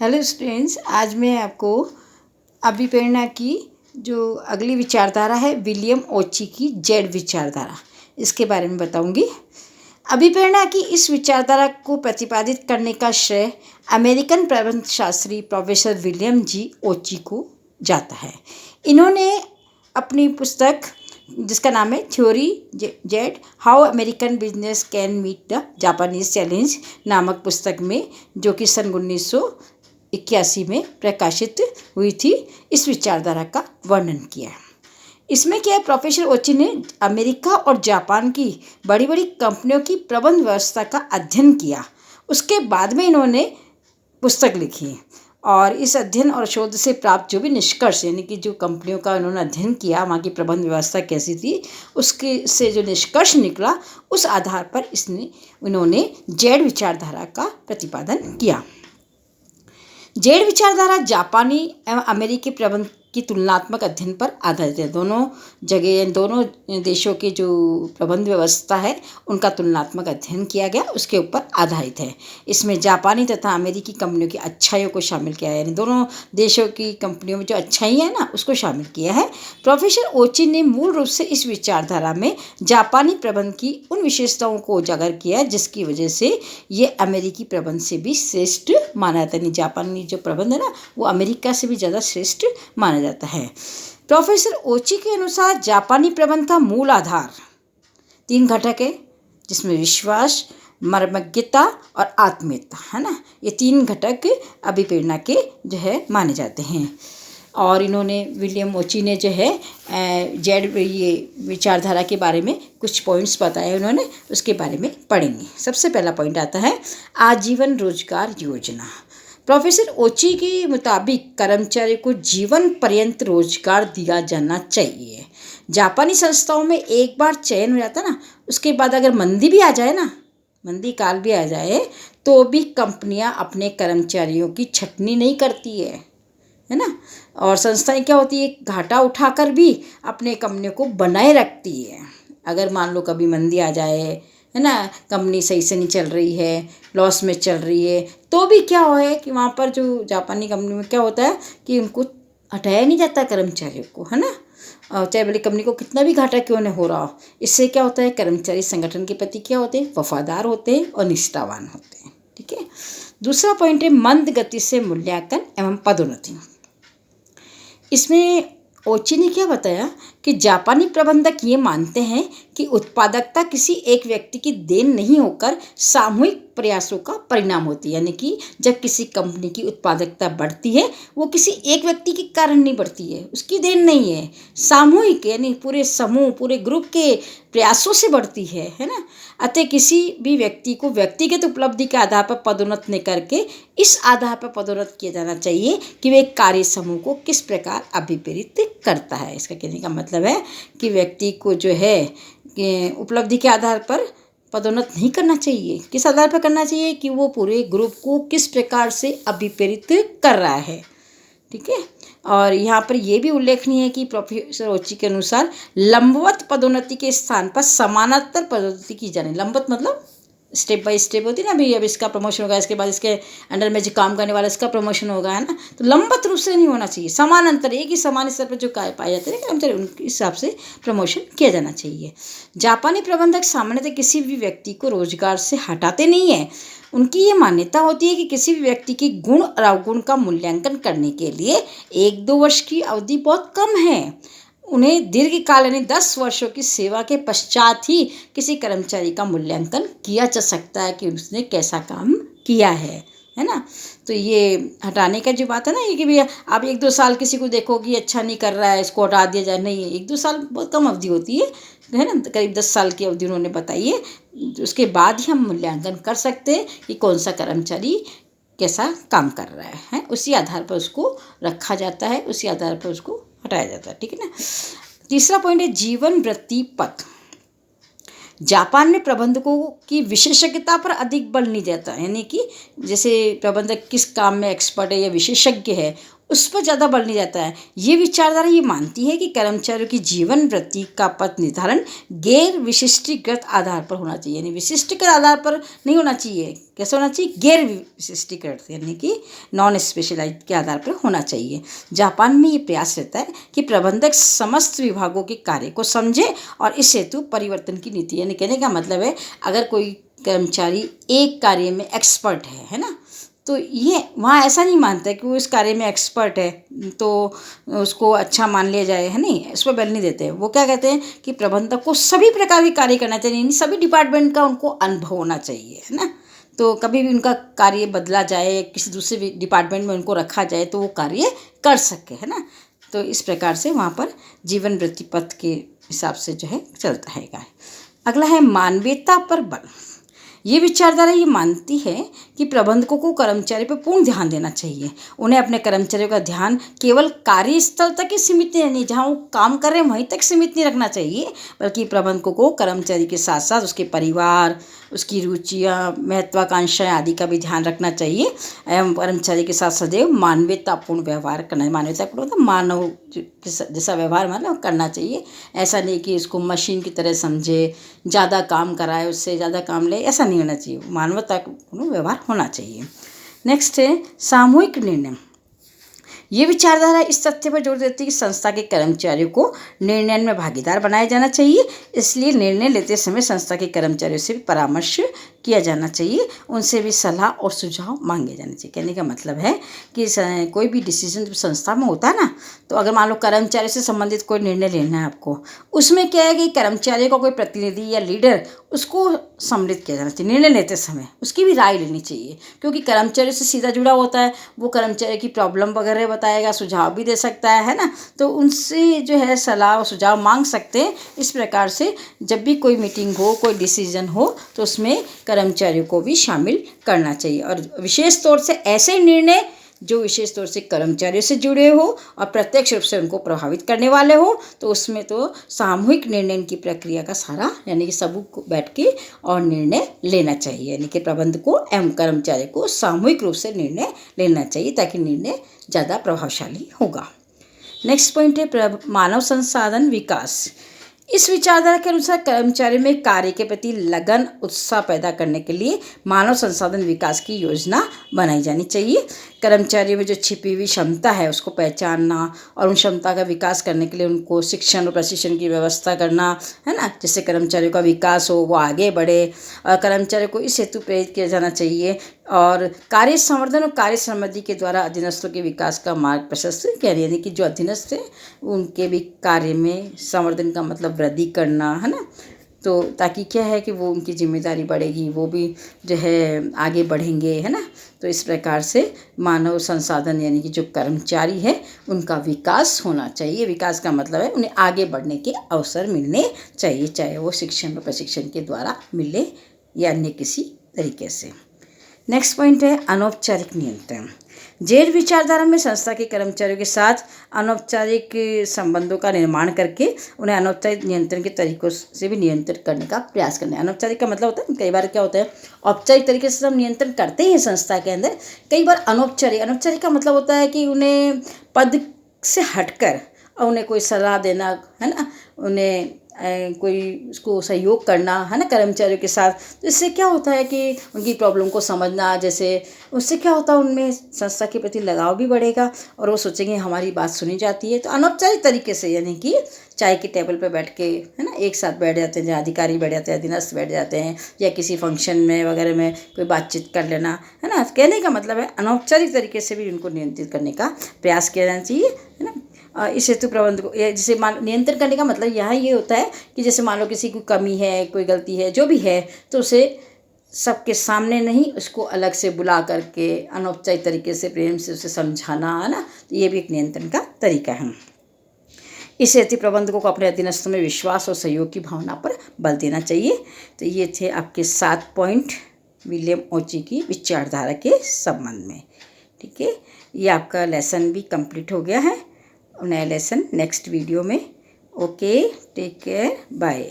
Hello students, आज मैं आपको अभिप्रेरणा की जो अगली विचारधारा है विलियम ओची की जेड विचारधारा, इसके बारे में बताऊंगी। अभिप्रेरणा की इस विचारधारा को प्रतिपादित करने का श्रेय अमेरिकन प्रबंधशास्त्री प्रोफेसर विलियम जी ओची को जाता है। इन्होंने अपनी पुस्तक जिसका नाम है theory Z how American business can meet the Japanese challenge नामक पुस्तक में, जो कि सन 1981 में प्रकाशित हुई थी, इस विचारधारा का वर्णन किया है। इसमें क्या है, प्रोफेसर ओची ने अमेरिका और जापान की बड़ी बड़ी कंपनियों की प्रबंध व्यवस्था का अध्ययन किया। उसके बाद में इन्होंने पुस्तक लिखी और इस अध्ययन और शोध से प्राप्त जो भी निष्कर्ष, यानी कि जो कंपनियों का उन्होंने अध्ययन किया, वहाँ की प्रबंध व्यवस्था कैसी थी, उसके से जो निष्कर्ष निकला, उस आधार पर इन्होंने जेड विचारधारा का प्रतिपादन किया। जेड विचारधारा जापानी एवं अमेरिकी प्रबंध की तुलनात्मक अध्ययन पर आधारित है। दोनों देशों की जो प्रबंध व्यवस्था है उनका तुलनात्मक अध्ययन किया गया, उसके ऊपर आधारित है। इसमें जापानी तथा अमेरिकी कंपनियों की अच्छाइयों को शामिल किया है, यानी दोनों देशों की कंपनियों में जो अच्छाई है ना, उसको शामिल किया है। प्रोफेसर ओची ने मूल रूप से इस विचारधारा में जापानी प्रबंध की उन विशेषताओं को उजागर किया है जिसकी वजह से ये अमेरिकी प्रबंध से भी श्रेष्ठ माना जाता है। जापानी जो प्रबंध है ना, वो अमेरिका से भी ज़्यादा श्रेष्ठ माना जाता है। प्रोफेसर ओची के अनुसार जापानी प्रबंध का मूल आधार 3 घटक है, जिसमें विश्वास, मर्मज्ञता और आत्मीयता है ना, ये 3 घटक अभिप्रेरणा के जो है माने जाते हैं। और इन्होंने विलियम ओची ने जो है जेड ये विचारधारा के बारे में कुछ पॉइंट्स बताए उन्होंने, उसके बारे में पढ़ेंगे। सबसे पहला पॉइंट आता है आजीवन रोजगार योजना। प्रोफेसर ओची के मुताबिक कर्मचारी को जीवन पर्यंत रोजगार दिया जाना चाहिए। जापानी संस्थाओं में एक बार चयन हो जाता ना, उसके बाद अगर मंदी भी आ जाए ना, मंदी काल भी आ जाए, तो भी कंपनियां अपने कर्मचारियों की छटनी नहीं करती है ना। और संस्थाएं क्या होती है, घाटा उठाकर भी अपने कंपनियों को बनाए रखती है। अगर मान लो कभी मंदी आ जाए, है ना, कंपनी सही से नहीं चल रही है, लॉस में चल रही है, तो भी क्या हो है कि वहाँ पर जो जापानी कंपनी में क्या होता है कि उनको हटाया नहीं जाता कर्मचारियों को, है ना। चाहे बड़ी कंपनी को कितना भी घाटा क्यों नहीं हो रहा हो, इससे क्या होता है, कर्मचारी संगठन के प्रति क्या होते हैं, वफादार होते हैं और निष्ठावान होते हैं। ठीक है। दूसरा पॉइंट है मंद गति से मूल्यांकन एवं पदोन्नति। इसमें ओची ने क्या बताया कि जापानी प्रबंधक ये मानते हैं कि उत्पादकता किसी एक व्यक्ति की देन नहीं होकर सामूहिक प्रयासों का परिणाम होती है। यानी कि जब किसी कंपनी की उत्पादकता बढ़ती है, वो किसी एक व्यक्ति के कारण नहीं बढ़ती है, उसकी देन नहीं है, सामूहिक यानी पूरे समूह, पूरे ग्रुप के प्रयासों से बढ़ती है ना। अतः किसी भी व्यक्ति को व्यक्तिगत उपलब्धि के आधार पर पदोन्नत नहीं करके इस आधार पर पदोन्नत किया जाना चाहिए कि वे कार्य समूह को किस प्रकार अभिप्रेरित करता है। इसका कहने का मतलब है कि व्यक्ति को जो है उपलब्धि के आधार पर पदोन्नत नहीं करना चाहिए। किस आधार पर करना चाहिए कि वो पूरे ग्रुप को किस प्रकार से अभिप्रेरित कर रहा है। ठीक है। और यहाँ पर यह भी उल्लेखनीय है कि प्रोफेसर ओची के अनुसार लंबवत पदोन्नति के स्थान पर समानांतर पदोन्नति की जानी। लंबवत मतलब स्टेप बाय स्टेप होती है ना, अभी अब इसका प्रमोशन होगा, इसके बाद इसके अंडर में जो काम करने वाला इसका प्रमोशन होगा, है ना। तो लंबवत रूप से नहीं होना चाहिए, समानांतर एक ही समान स्तर पर जो पाए जाते हैं कर्मचारी, उनके हिसाब से प्रमोशन किया जाना चाहिए। जापानी प्रबंधक सामान्यतः किसी भी व्यक्ति को रोजगार से हटाते नहीं है। उनकी ये मान्यता होती है कि किसी भी व्यक्ति के गुण और अवगुण का मूल्यांकन करने के लिए 1-2 वर्ष की अवधि बहुत कम है। उन्हें दीर्घकाल यानी 10 वर्षों की सेवा के पश्चात ही किसी कर्मचारी का मूल्यांकन किया जा सकता है कि उसने कैसा काम किया है ना। तो ये हटाने का जो बात है ना, ये कि भैया आप 1-2 साल किसी को देखोगे अच्छा नहीं कर रहा है, इसको हटा दिया जाए, नहीं है। 1-2 साल बहुत कम अवधि होती है ना, करीब 10 साल की अवधि उन्होंने बताई है। उसके बाद ही हम मूल्यांकन कर सकते हैं कि कौन सा कर्मचारी कैसा काम कर रहा है। उसी आधार पर उसको रखा जाता है, उसी आधार पर उसको हटाया जाता है। ठीक है ना। तीसरा पॉइंट है जीवन वृत्ति पथ। जापान में प्रबंधकों की विशेषज्ञता पर अधिक बल नहीं देता, यानी कि जैसे प्रबंधक किस काम में एक्सपर्ट है या विशेषज्ञ है, उस पर ज़्यादा बल नहीं जाता है। ये विचारधारा ये मानती है कि कर्मचारियों की जीवन वृत्ति का पथ निर्धारण गैर विशिष्टीकृत आधार पर होना चाहिए, यानी विशिष्टीकृत आधार पर नहीं होना चाहिए। कैसे होना चाहिए? गैर विशिष्टीकृत, यानी कि नॉन स्पेशलाइज के आधार पर होना चाहिए। जापान में ये प्रयास रहता है कि प्रबंधक समस्त विभागों के कार्य को समझे और इस हेतु परिवर्तन की नीति, यानी कहने का मतलब है अगर कोई कर्मचारी एक कार्य में एक्सपर्ट है ना, तो ये वहाँ ऐसा नहीं मानता है कि वो इस कार्य में एक्सपर्ट है तो उसको अच्छा मान लिया जाए, है नहीं, इस पर बल नहीं देते। वो क्या कहते हैं कि प्रबंधक को सभी प्रकार के कार्य करना चाहिए, यानी सभी डिपार्टमेंट का उनको अनुभव होना चाहिए, है ना। तो कभी भी उनका कार्य बदला जाए, किसी दूसरे डिपार्टमेंट में उनको रखा जाए तो वो कार्य कर सके, है ना। तो इस प्रकार से वहाँ पर जीवन वृत्ति पथ के हिसाब से जो है चलता है। अगला है मानवीयता पर बल। ये विचारधारा ये मानती है कि प्रबंधकों को कर्मचारी पर पूर्ण ध्यान देना चाहिए। उन्हें अपने कर्मचारियों का ध्यान केवल कार्यस्थल तक ही सीमित नहीं, जहाँ वो काम कर रहे हैं वहीं तक सीमित नहीं रखना चाहिए, बल्कि प्रबंधकों को कर्मचारी के साथ साथ उसके परिवार, उसकी रुचियाँ, महत्वाकांक्षाएँ आदि का भी ध्यान रखना चाहिए एवं कर्मचारी के साथ सदैव मानवीयतापूर्ण व्यवहार करना। मानवीयतापूर्ण मतलब मानव जैसा व्यवहार मतलब करना चाहिए। ऐसा नहीं कि इसको मशीन की तरह समझे, ज़्यादा काम कराए, उससे ज़्यादा काम ले, ऐसा नहीं होना चाहिए। मानवतापूर्ण व्यवहार होना चाहिए। नेक्स्ट है सामूहिक निर्णय। ये विचारधारा इस तथ्य पर जोर देती है कि संस्था के कर्मचारियों को निर्णय में भागीदार बनाया जाना चाहिए। इसलिए निर्णय लेते समय संस्था के कर्मचारियों से भी परामर्श किया जाना चाहिए, उनसे भी सलाह और सुझाव मांगे जाने चाहिए। कहने का मतलब है कि कोई भी डिसीजन संस्था में होता है ना, तो अगर मान लो कर्मचारी से संबंधित कोई निर्णय लेना है आपको, उसमें क्या है कि कर्मचारी का कोई प्रतिनिधि या लीडर उसको सम्मिलित किया जाना चाहिए। निर्णय लेते समय उसकी भी राय लेनी चाहिए, क्योंकि कर्मचारी से सीधा जुड़ा होता है। वो कर्मचारी की प्रॉब्लम वगैरह बताएगा, सुझाव भी दे सकता है ना। तो उनसे जो है सलाह और सुझाव मांग सकते हैं। इस प्रकार से जब भी कोई मीटिंग हो, कोई डिसीजन हो, तो उसमें कर्मचारियों को भी शामिल करना चाहिए। और विशेष तौर से ऐसे निर्णय जो विशेष तौर से कर्मचारियों से जुड़े हो और प्रत्यक्ष रूप से उनको प्रभावित करने वाले हो, तो उसमें तो सामूहिक निर्णय की प्रक्रिया का सारा, यानी कि सबू को बैठ के और निर्णय लेना चाहिए, यानी कि प्रबंधकों एवं कर्मचारी को सामूहिक रूप से निर्णय लेना चाहिए, ताकि निर्णय ज़्यादा प्रभावशाली होगा। नेक्स्ट पॉइंट है मानव संसाधन विकास। इस विचारधारा के अनुसार कर्मचारियों में कार्य के प्रति लगन, उत्साह पैदा करने के लिए मानव संसाधन विकास की योजना बनाई जानी चाहिए। कर्मचारियों में जो छिपी हुई क्षमता है उसको पहचानना और उन क्षमता का विकास करने के लिए उनको शिक्षण और प्रशिक्षण की व्यवस्था करना, है ना, जिससे कर्मचारियों का विकास हो, वो आगे बढ़े। और कर्मचारियों को इस हेतु प्रेरित किया जाना चाहिए और कार्य संवर्धन और कार्य समृद्धि के द्वारा अधीनस्थों के विकास का मार्ग प्रशस्त किया, यानी कि जो अधीनस्थ हैं उनके भी कार्य में संवर्धन का मतलब वृद्धि करना, है ना। तो ताकि क्या है कि वो उनकी जिम्मेदारी बढ़ेगी, वो भी जो है आगे बढ़ेंगे, है ना। तो इस प्रकार से मानव संसाधन यानी कि जो कर्मचारी है उनका विकास होना चाहिए। विकास का मतलब है उन्हें आगे बढ़ने के अवसर मिलने चाहिए, चाहे वो शिक्षण और प्रशिक्षण के द्वारा मिले या अन्य किसी तरीके से। नेक्स्ट पॉइंट है अनौपचारिक नियंत्रण। जेड विचारधारा में संस्था के कर्मचारियों के साथ अनौपचारिक संबंधों का निर्माण करके उन्हें अनौपचारिक नियंत्रण के तरीकों से भी नियंत्रित करने का प्रयास करना है। अनौपचारिक का मतलब होता है, कई बार क्या होता है औपचारिक तरीके से हम नियंत्रण करते हैं संस्था के अंदर, कई बार अनौपचारिक का मतलब होता है कि उन्हें पद से हटकर और उन्हें कोई सलाह देना, है ना, उन्हें कोई उसको सहयोग करना, है ना, कर्मचारियों के साथ। तो इससे क्या होता है कि उनकी प्रॉब्लम को समझना, जैसे उससे क्या होता है उनमें संस्था के प्रति लगाव भी बढ़ेगा और वो सोचेंगे हमारी बात सुनी जाती है। तो अनौपचारिक तरीके से, यानी कि चाय के टेबल पर बैठ के, है ना, एक साथ बैठ जाते हैं, जहाँ अधिकारी बैठ जाते हैं, अधीनस्थ बैठ जाते हैं, या किसी फंक्शन में वगैरह में कोई बातचीत कर लेना, है ना। कहने का मतलब है अनौपचारिक तरीके से भी उनको नियंत्रित करने का प्रयास किया जाना चाहिए, है ना। इस हेतु प्रबंधक को जैसे नियंत्रण करने का मतलब यहाँ ये होता है कि जैसे मान लो किसी की कमी है, कोई गलती है, जो भी है, तो उसे सबके सामने नहीं, उसको अलग से बुला करके अनौपचारिक तरीके से प्रेम से उसे समझाना, है ना। तो ये भी एक नियंत्रण का तरीका है। इस हेतु प्रबंधकों को अपने अधीनस्थों में विश्वास और सहयोग की भावना पर बल देना चाहिए। तो ये थे आपके 7 पॉइंट विलियम ओची की विचारधारा के संबंध में। ठीक है, ये आपका लेसन भी कंप्लीट हो गया है। नया लेसन नेक्स्ट वीडियो में। Okay, take care, bye.